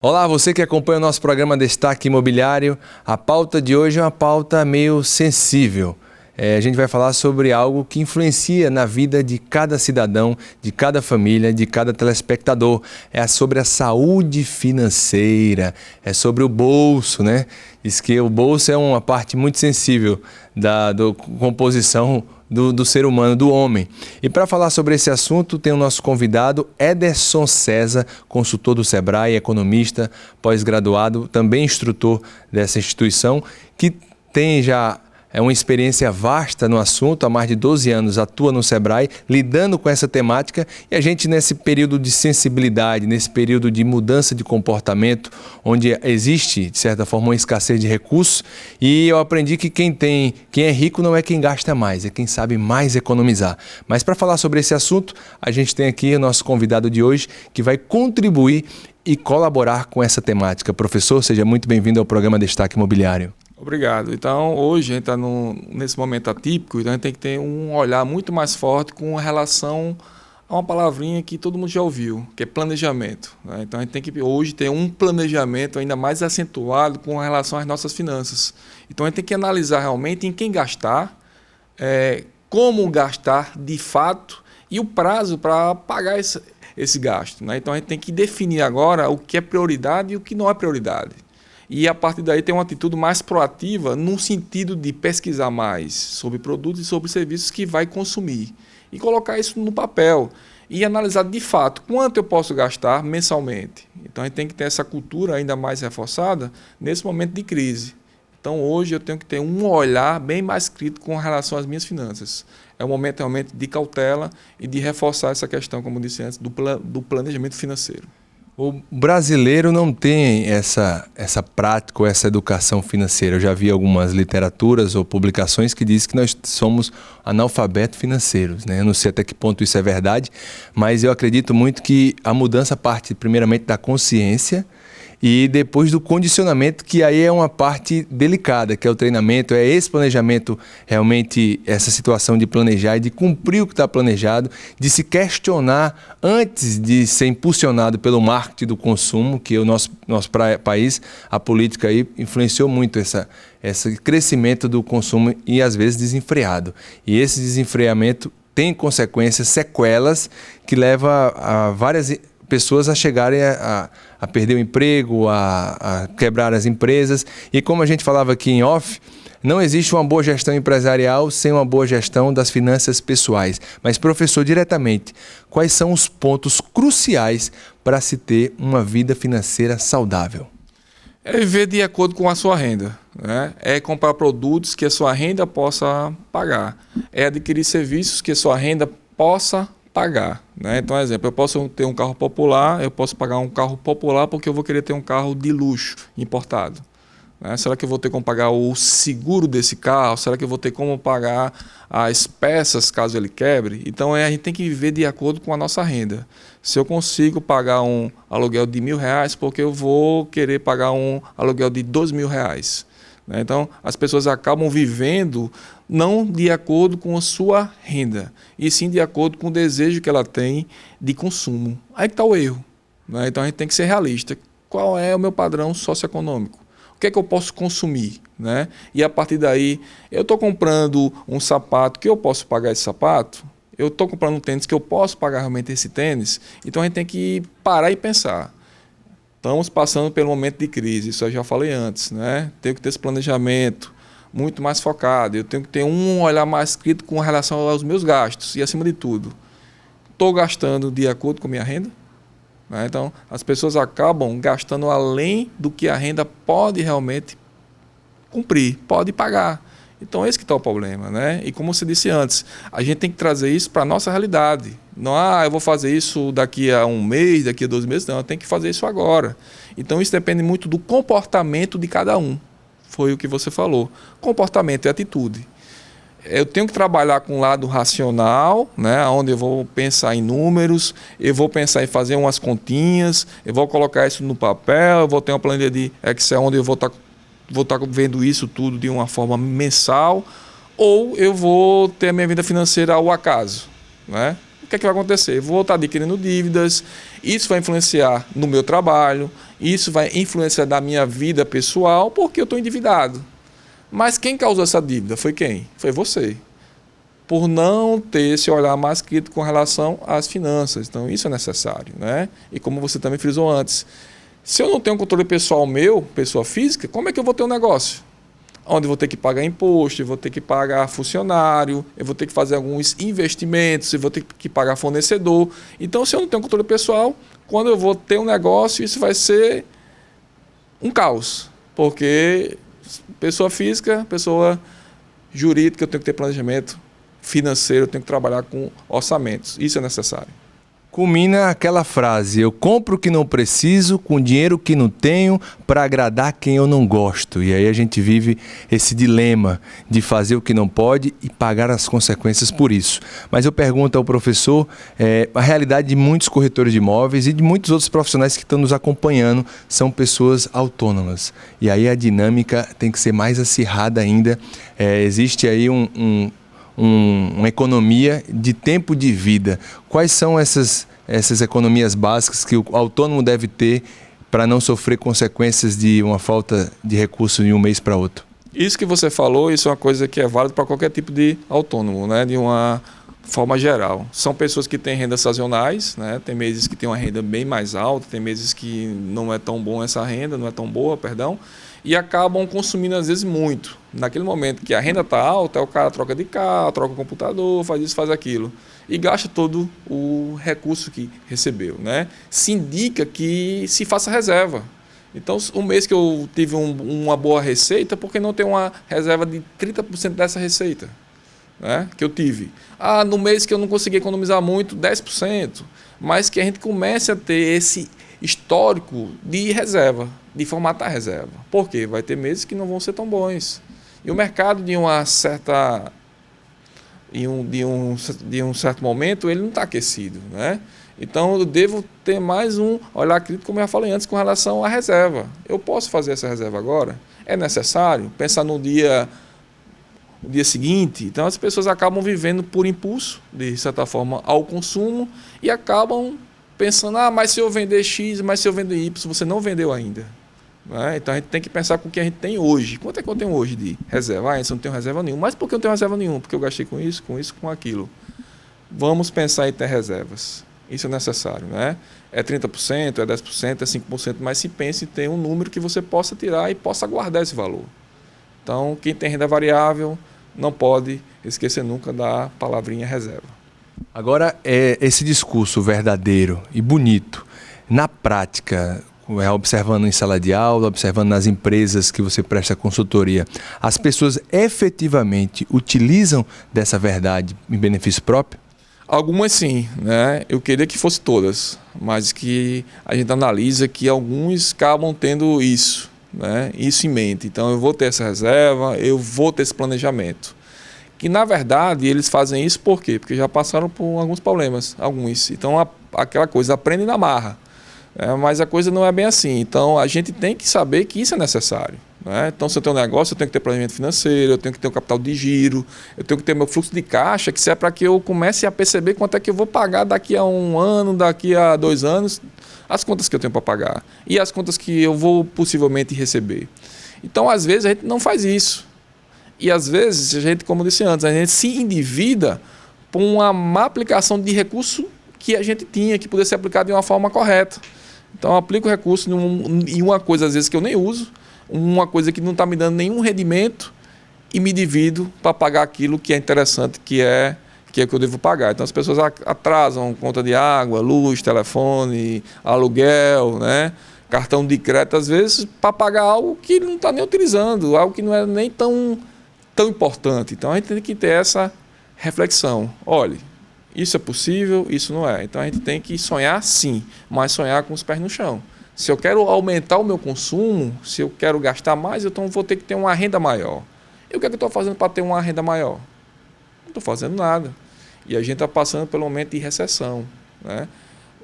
Olá, você que acompanha o nosso programa Destaque Imobiliário. A pauta de hoje é uma pauta meio sensível. A gente vai falar sobre algo que influencia na vida de cada cidadão, de cada família, de cada telespectador. É sobre a saúde financeira, é sobre o bolso, né? Diz que o bolso é uma parte muito sensível da composição do ser humano, do homem. E para falar sobre esse assunto, tem o nosso convidado Ederson César, consultor do Sebrae, economista, pós-graduado, também instrutor dessa instituição, que tem já uma experiência vasta no assunto, há mais de 12 anos atua no Sebrae, lidando com essa temática, e a gente nesse período de sensibilidade, nesse período de mudança de comportamento, onde existe, de certa forma, uma escassez de recursos, e eu aprendi que quem é rico não é quem gasta mais, é quem sabe mais economizar. Mas para falar sobre esse assunto, a gente tem aqui o nosso convidado de hoje, que vai contribuir e colaborar com essa temática. Professor, seja muito bem-vindo ao programa Destaque Imobiliário. Obrigado. Então, hoje a gente está nesse momento atípico, então a gente tem que ter um olhar muito mais forte com relação a uma palavrinha que todo mundo já ouviu, que é planejamento, né? Então, a gente tem que hoje ter um planejamento ainda mais acentuado com relação às nossas finanças. Então, a gente tem que analisar realmente em quem gastar, como gastar de fato e o prazo para pagar esse gasto, né? Então, a gente tem que definir agora o que é prioridade e o que não é prioridade. E a partir daí tem uma atitude mais proativa no sentido de pesquisar mais sobre produtos e sobre serviços que vai consumir. E colocar isso no papel e analisar de fato quanto eu posso gastar mensalmente. Então a gente tem que ter essa cultura ainda mais reforçada nesse momento de crise. Então hoje eu tenho que ter um olhar bem mais crítico com relação às minhas finanças. É um momento realmente de cautela e de reforçar essa questão, como disse antes, do planejamento financeiro. O brasileiro não tem essa prática ou essa educação financeira. Eu já vi algumas literaturas ou publicações que dizem que nós somos analfabetos financeiros, né? Eu não sei até que ponto isso é verdade, mas eu acredito muito que a mudança parte primeiramente da consciência e depois do condicionamento, que aí é uma parte delicada, que é o treinamento, é esse planejamento, realmente essa situação de planejar e de cumprir o que está planejado, de se questionar antes de ser impulsionado pelo marketing do consumo, que o nosso país, a política aí influenciou muito esse crescimento do consumo e às vezes desenfreado. E esse desenfreamento tem consequências, sequelas, que levam a várias pessoas a chegarem a perder o emprego, a quebrar as empresas. E como a gente falava aqui em off, não existe uma boa gestão empresarial sem uma boa gestão das finanças pessoais. Mas, professor, diretamente, quais são os pontos cruciais para se ter uma vida financeira saudável? É viver de acordo com a sua renda, né? É comprar produtos que a sua renda possa pagar. É adquirir serviços que a sua renda possa pagar, né? Então, exemplo, eu posso ter um carro popular, eu posso pagar um carro popular porque eu vou querer ter um carro de luxo importado, né? Será que eu vou ter como pagar o seguro desse carro? Será que eu vou ter como pagar as peças caso ele quebre? Então, a gente tem que viver de acordo com a nossa renda. Se eu consigo pagar um aluguel de R$1.000, porque eu vou querer pagar um aluguel de R$2.000, né? Então, as pessoas acabam vivendo não de acordo com a sua renda, e sim de acordo com o desejo que ela tem de consumo. Aí que está o erro, né? Então a gente tem que ser realista. Qual é o meu padrão socioeconômico? O que é que eu posso consumir, né? E a partir daí, eu estou comprando um sapato que eu posso pagar esse sapato? Eu estou comprando um tênis que eu posso pagar realmente esse tênis? Então a gente tem que parar e pensar. Estamos passando pelo momento de crise, isso eu já falei antes, né? Tenho que ter esse planejamento muito mais focado, eu tenho que ter um olhar mais crítico com relação aos meus gastos e, acima de tudo, estou gastando de acordo com a minha renda, né? Então, as pessoas acabam gastando além do que a renda pode realmente cumprir, pode pagar. Então, esse que está o problema, né? E como você disse antes, a gente tem que trazer isso para a nossa realidade. Não, eu vou fazer isso daqui a um mês, daqui a 2 meses, não, eu tenho que fazer isso agora. Então, isso depende muito do comportamento de cada um. Foi o que você falou. Comportamento e atitude. Eu tenho que trabalhar com o lado racional, né, onde eu vou pensar em números, eu vou pensar em fazer umas continhas, eu vou colocar isso no papel, eu vou ter uma planilha de Excel onde eu vou estar vendo isso tudo de uma forma mensal, ou eu vou ter a minha vida financeira ao acaso, né? que é que vai acontecer? Eu vou estar adquirindo dívidas, isso vai influenciar no meu trabalho, isso vai influenciar na minha vida pessoal, porque eu estou endividado. Mas quem causou essa dívida? Foi quem? Foi você. Por não ter esse olhar mais crítico com relação às finanças. Então, isso é necessário, né? E como você também frisou antes, se eu não tenho um controle pessoal meu, pessoa física, como é que eu vou ter um negócio? Onde eu vou ter que pagar imposto, eu vou ter que pagar funcionário, eu vou ter que fazer alguns investimentos, eu vou ter que pagar fornecedor. Então, se eu não tenho controle pessoal, quando eu vou ter um negócio, isso vai ser um caos. Porque pessoa física, pessoa jurídica, eu tenho que ter planejamento financeiro, eu tenho que trabalhar com orçamentos. Isso é necessário. Culmina aquela frase: eu compro o que não preciso com dinheiro que não tenho para agradar quem eu não gosto. E aí a gente vive esse dilema de fazer o que não pode e pagar as consequências por isso. Mas eu pergunto ao professor, a realidade de muitos corretores de imóveis e de muitos outros profissionais que estão nos acompanhando são pessoas autônomas. E aí a dinâmica tem que ser mais acirrada ainda. Existe aí uma economia de tempo de vida. Quais são essas economias básicas que o autônomo deve ter para não sofrer consequências de uma falta de recurso de um mês para outro? Isso que você falou, isso é uma coisa que é válida para qualquer tipo de autônomo, né? De uma forma geral. São pessoas que têm rendas sazonais, né? Tem meses que têm uma renda bem mais alta, tem meses que não é tão bom essa renda, não é tão boa, perdão, e acabam consumindo às vezes muito. Naquele momento que a renda está alta, o cara troca de carro, troca o computador, faz isso, faz aquilo, e gasta todo o recurso que recebeu, né? Se indica que se faça reserva. Então, um mês que eu tive uma boa receita, por que não ter uma reserva de 30% dessa receita, né, que eu tive? No mês que eu não consegui economizar muito, 10%, mas que a gente comece a ter esse histórico de reserva, de formatar reserva. Por quê? Vai ter meses que não vão ser tão bons. E o mercado, de uma certa, de um certo momento, ele não está aquecido, né? Então, eu devo ter mais um olhar crítico, como eu já falei antes, com relação à reserva. Eu posso fazer essa reserva agora? É necessário? Pensar no dia seguinte? Então, as pessoas acabam vivendo por impulso, de certa forma, ao consumo, e acabam pensando, mas se eu vender X, mas se eu vender Y, você não vendeu ainda. Né? Então, a gente tem que pensar com o que a gente tem hoje. Quanto é que eu tenho hoje de reserva? Isso eu não tenho reserva nenhuma. Mas por que eu não tenho reserva nenhuma? Porque eu gastei com isso, com aquilo. Vamos pensar em ter reservas. Isso é necessário, né? É 30%, é 10%, é 5%, mas se pense em ter um número que você possa tirar e possa guardar esse valor. Então, quem tem renda variável não pode esquecer nunca da palavrinha reserva. Agora, esse discurso verdadeiro e bonito, na prática, observando em sala de aula, observando nas empresas que você presta consultoria, as pessoas efetivamente utilizam dessa verdade em benefício próprio? Algumas sim, né? Eu queria que fosse todas, mas que a gente analisa que alguns acabam tendo isso, né? Isso em mente. Então eu vou ter essa reserva, eu vou ter esse planejamento. Que na verdade eles fazem isso por quê? Porque já passaram por alguns problemas, alguns. Então aquela coisa, aprende na marra. Mas a coisa não é bem assim. Então a gente tem que saber que isso é necessário. Né? Então, se eu tenho um negócio, eu tenho que ter planejamento financeiro, eu tenho que ter um capital de giro, eu tenho que ter meu fluxo de caixa, que é para que eu comece a perceber quanto é que eu vou pagar daqui a 1 ano, daqui a 2 anos, as contas que eu tenho para pagar e as contas que eu vou possivelmente receber. Então, às vezes, a gente não faz isso. E às vezes, a gente, como eu disse antes, a gente se endivida por uma má aplicação de recurso que a gente tinha, que poderia ser aplicado de uma forma correta. Então, eu aplico o recurso em uma coisa, às vezes, que eu nem uso, uma coisa que não está me dando nenhum rendimento e me divido para pagar aquilo que é interessante, que é que eu devo pagar. Então, as pessoas atrasam conta de água, luz, telefone, aluguel, né? Cartão de crédito, às vezes, para pagar algo que ele não está nem utilizando, algo que não é nem tão importante. Então, a gente tem que ter essa reflexão. Olha, isso é possível, isso não é. Então, a gente tem que sonhar sim, mas sonhar com os pés no chão. Se eu quero aumentar o meu consumo, se eu quero gastar mais, então vou ter que ter uma renda maior. E o que é que eu estou fazendo para ter uma renda maior? Não estou fazendo nada. E a gente está passando pelo momento de recessão, né,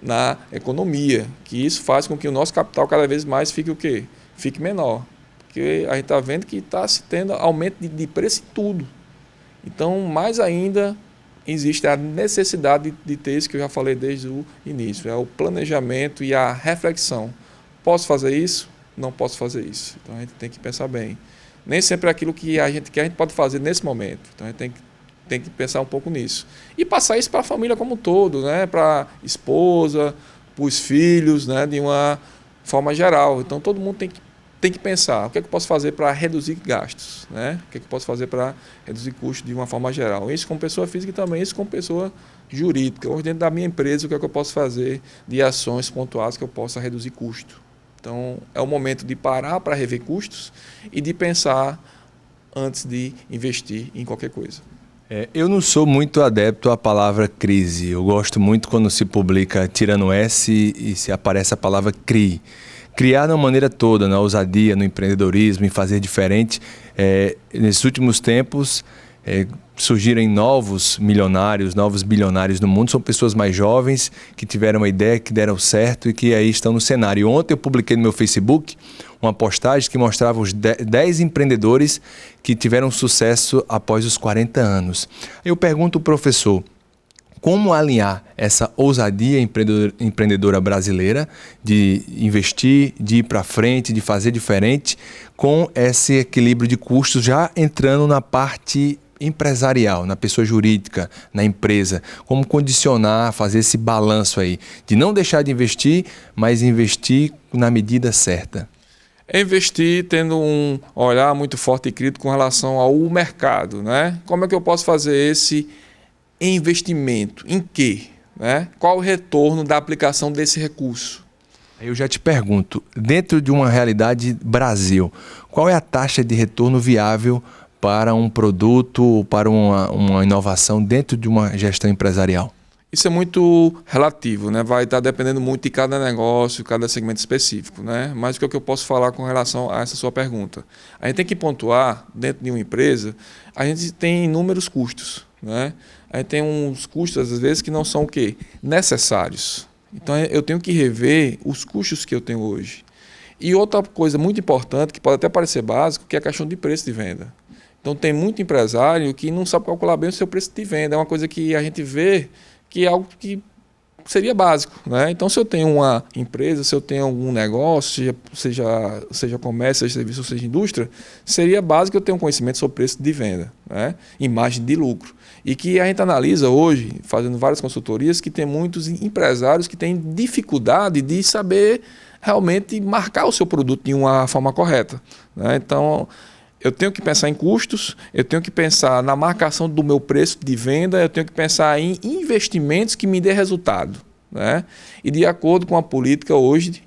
na economia, que isso faz com que o nosso capital cada vez mais fique o quê? Fique menor. Porque a gente está vendo que está se tendo aumento de preço em tudo. Então, mais ainda, existe a necessidade de ter isso que eu já falei desde o início, é o planejamento e a reflexão. Posso fazer isso? Não posso fazer isso. Então a gente tem que pensar bem. Nem sempre é aquilo que a gente quer, a gente pode fazer nesse momento. Então a gente tem que pensar um pouco nisso. E passar isso para a família como um todo, né? Para a esposa, para os filhos, né? De uma forma geral. Então todo mundo tem que pensar o que é que eu posso fazer para reduzir gastos, né? O que é que eu posso fazer para reduzir custos de uma forma geral. Isso como pessoa física e também isso como pessoa jurídica. Hoje dentro da minha empresa, o que é que eu posso fazer de ações pontuais que eu possa reduzir custo. Então é o momento de parar para rever custos e de pensar antes de investir em qualquer coisa. Eu não sou muito adepto à palavra crise. Eu gosto muito quando se publica tirando S e se aparece a palavra CRI. Criar de uma maneira toda, na ousadia, no empreendedorismo, em fazer diferente. Nesses últimos tempos, surgirem novos milionários, novos bilionários no mundo. São pessoas mais jovens que tiveram uma ideia, que deram certo e que aí estão no cenário. E ontem eu publiquei no meu Facebook uma postagem que mostrava os 10 empreendedores que tiveram sucesso após os 40 anos. Eu pergunto ao professor, como alinhar essa ousadia empreendedora brasileira de investir, de ir para frente, de fazer diferente, com esse equilíbrio de custos já entrando na parte empresarial, na pessoa jurídica, na empresa? Como condicionar, fazer esse balanço aí, de não deixar de investir, mas investir na medida certa? É investir tendo um olhar muito forte e crítico com relação ao mercado, né? Como é que eu posso fazer esse investimento? Em quê? Né? Qual o retorno da aplicação desse recurso? Eu já te pergunto, dentro de uma realidade Brasil, qual é a taxa de retorno viável para um produto, para uma inovação dentro de uma gestão empresarial? Isso é muito relativo, né? Vai estar dependendo muito de cada negócio, cada segmento específico, né? Mas o que eu posso falar com relação a essa sua pergunta? A gente tem que pontuar, dentro de uma empresa, a gente tem inúmeros custos, né? A gente tem uns custos, às vezes, que não são o quê? Necessários. Então, eu tenho que rever os custos que eu tenho hoje. E outra coisa muito importante, que pode até parecer básico, que é a questão de preço de venda. Então, tem muito empresário que não sabe calcular bem o seu preço de venda. É uma coisa que a gente vê que é algo que seria básico, né? Então, se eu tenho uma empresa, se eu tenho algum negócio, seja comércio, seja serviço, seja indústria, seria básico eu ter um conhecimento sobre preço de venda, né? E margem de lucro. E que a gente analisa hoje, fazendo várias consultorias, que tem muitos empresários que têm dificuldade de saber realmente marcar o seu produto de uma forma correta, né? Então, eu tenho que pensar em custos, eu tenho que pensar na marcação do meu preço de venda, eu tenho que pensar em investimentos que me dê resultado, né? E de acordo com a política hoje,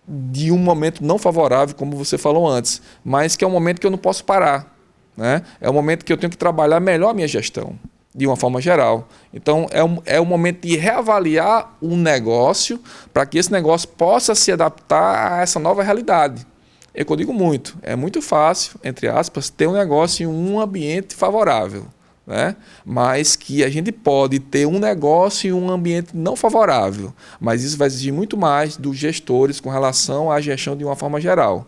de um momento não favorável, como você falou antes, mas que é um momento que eu não posso parar, né? É um momento que eu tenho que trabalhar melhor a minha gestão, de uma forma geral. Então, é um momento de reavaliar um negócio para que esse negócio possa se adaptar a essa nova realidade. É o que eu digo muito, é muito fácil, entre aspas, ter um negócio em um ambiente favorável, né? Mas que a gente pode ter um negócio em um ambiente não favorável, mas isso vai exigir muito mais dos gestores com relação à gestão de uma forma geral.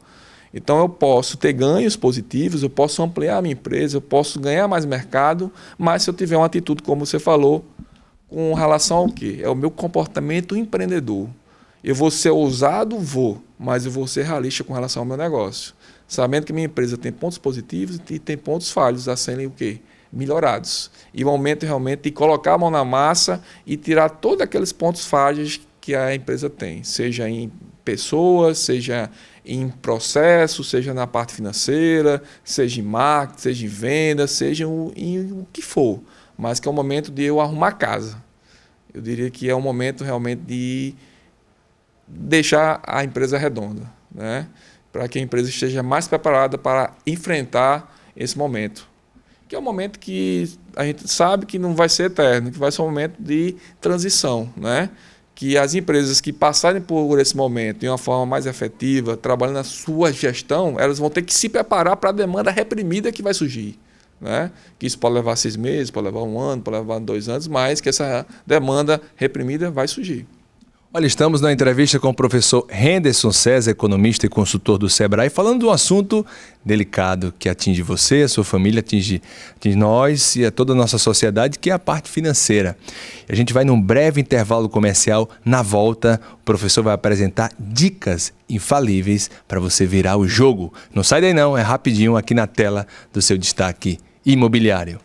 Então eu posso ter ganhos positivos, eu posso ampliar a minha empresa, eu posso ganhar mais mercado, mas se eu tiver uma atitude, como você falou, com relação ao quê? É o meu comportamento empreendedor. Eu vou ser ousado? Vou, mas eu vou ser realista com relação ao meu negócio. Sabendo que minha empresa tem pontos positivos e tem pontos falhos a serem o quê? Melhorados. E o momento realmente de colocar a mão na massa e tirar todos aqueles pontos falhos que a empresa tem. Seja em pessoas, seja em processo, seja na parte financeira, seja em marketing, seja em venda, seja em o que for. Mas que é o momento de eu arrumar casa. Eu diria que é o momento realmente de deixar a empresa redonda, né? Para que a empresa esteja mais preparada para enfrentar esse momento, que é um momento que a gente sabe que não vai ser eterno, que vai ser um momento de transição, né? Que as empresas que passarem por esse momento de uma forma mais efetiva, trabalhando na sua gestão, elas vão ter que se preparar para a demanda reprimida que vai surgir, né? Que isso pode levar 6 meses, pode levar 1 ano, pode levar 2 anos, mas que essa demanda reprimida vai surgir. Olha, estamos na entrevista com o professor Henderson César, economista e consultor do Sebrae, falando de um assunto delicado que atinge você, a sua família, atinge nós e a toda a nossa sociedade, que é a parte financeira. A gente vai num breve intervalo comercial. Na volta, o professor vai apresentar dicas infalíveis para você virar o jogo. Não sai daí não, é rapidinho aqui na tela do seu destaque imobiliário.